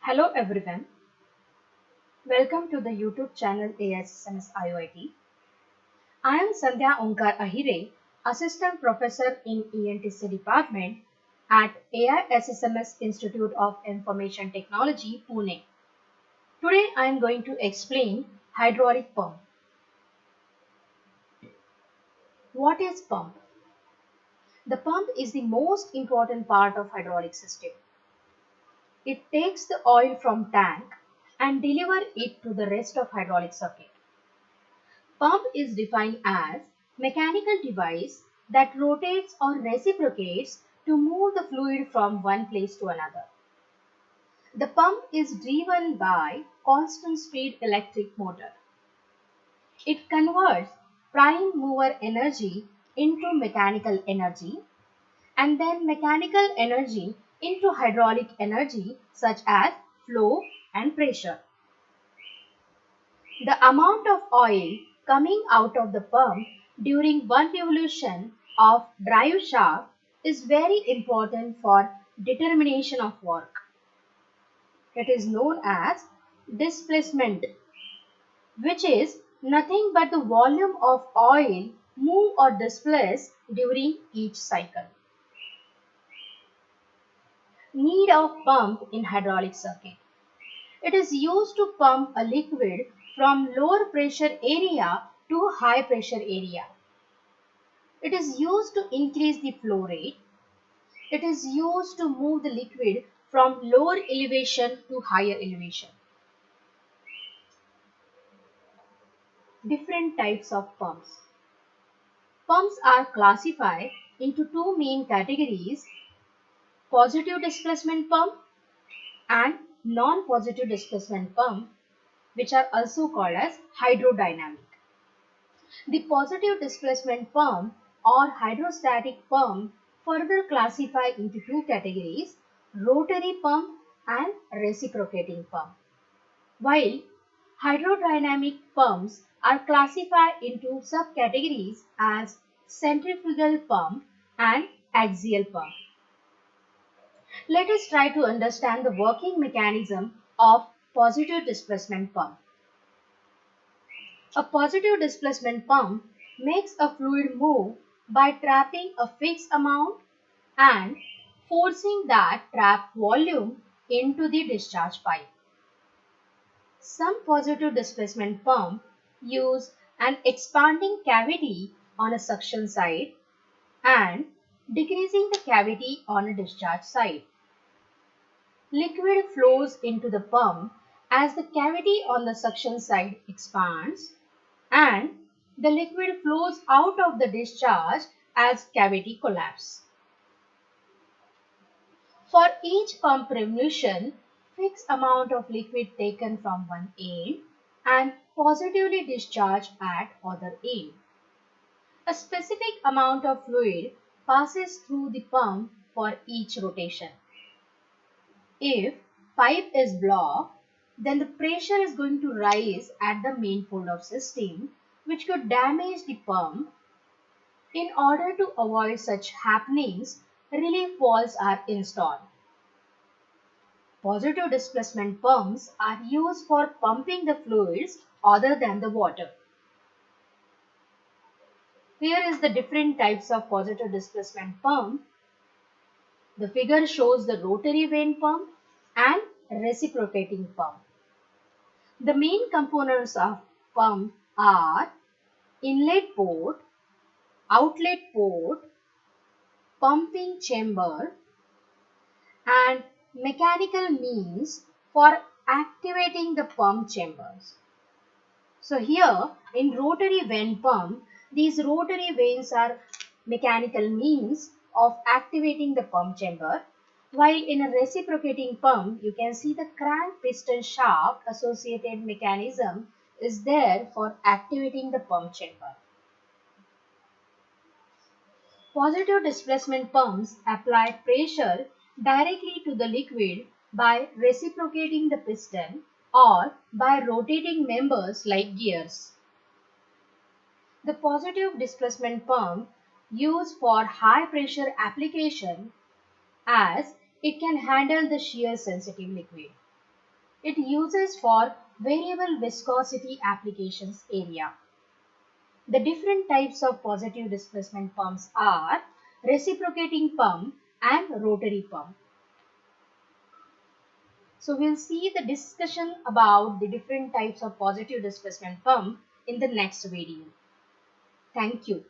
Hello everyone, welcome to the YouTube channel AISSMS IOIT. I am Sandhya Onkar Ahire, Assistant Professor in ENTC Department at AISSMS Institute of Information Technology, Pune. Today I am going to explain hydraulic pump. What is pump? The pump is the most important part of hydraulic system. It takes the oil from tank and deliver it to the rest of hydraulic circuit. Pump is defined as mechanical device that rotates or reciprocates to move the fluid from one place to another. The pump is driven by constant speed electric motor. It converts prime mover energy into mechanical energy and then mechanical energy into hydraulic energy such as flow and pressure. The amount of oil coming out of the pump during one revolution of drive shaft is very important for determination of work. It is known as displacement, which is nothing but the volume of oil move or displace during each cycle. Need of pump in hydraulic circuit. It is used to pump a liquid from lower pressure area to high pressure area. It is used to increase the flow rate. It is used to move the liquid from lower elevation to higher elevation. Different types of pumps. Pumps are classified into two main categories: positive displacement pump and non-positive displacement pump, which are also called as hydrodynamic. The positive displacement pump or hydrostatic pump further classify into two categories: rotary pump and reciprocating pump, while hydrodynamic pumps are classified into subcategories as centrifugal pump and axial pump. Let us try to understand the working mechanism of positive displacement pump. A positive displacement pump makes a fluid move by trapping a fixed amount and forcing that trapped volume into the discharge pipe. Some positive displacement pumps use an expanding cavity on a suction side and decreasing the cavity on a discharge side. Liquid flows into the pump as the cavity on the suction side expands, and the liquid flows out of the discharge as cavity collapses. For each pump revolution, fixed amount of liquid taken from one end and positively discharged at other end. A specific amount of fluid passes through the pump for each rotation. If pipe is blocked, then the pressure is going to rise at the manifold of system, which could damage the pump. In order to avoid such happenings, relief valves are installed. Positive displacement pumps are used for pumping the fluids other than the water. Here is the different types of positive displacement pump. The figure shows the rotary vane pump and reciprocating pump. The main components of pump are inlet port, outlet port, pumping chamber, and mechanical means for activating the pump chambers. So here in rotary vane pump, these rotary vanes are mechanical means of activating the pump chamber, while in a reciprocating pump you can see the crank piston shaft associated mechanism is there for activating the pump chamber. Positive displacement pumps apply pressure directly to the liquid by reciprocating the piston or by rotating members like gears. The positive displacement pump used for high pressure application as it can handle the shear sensitive liquid. It uses for variable viscosity applications area. The different types of positive displacement pumps are reciprocating pump and rotary pump. So we'll see the discussion about the different types of positive displacement pump in the next video. Thank you.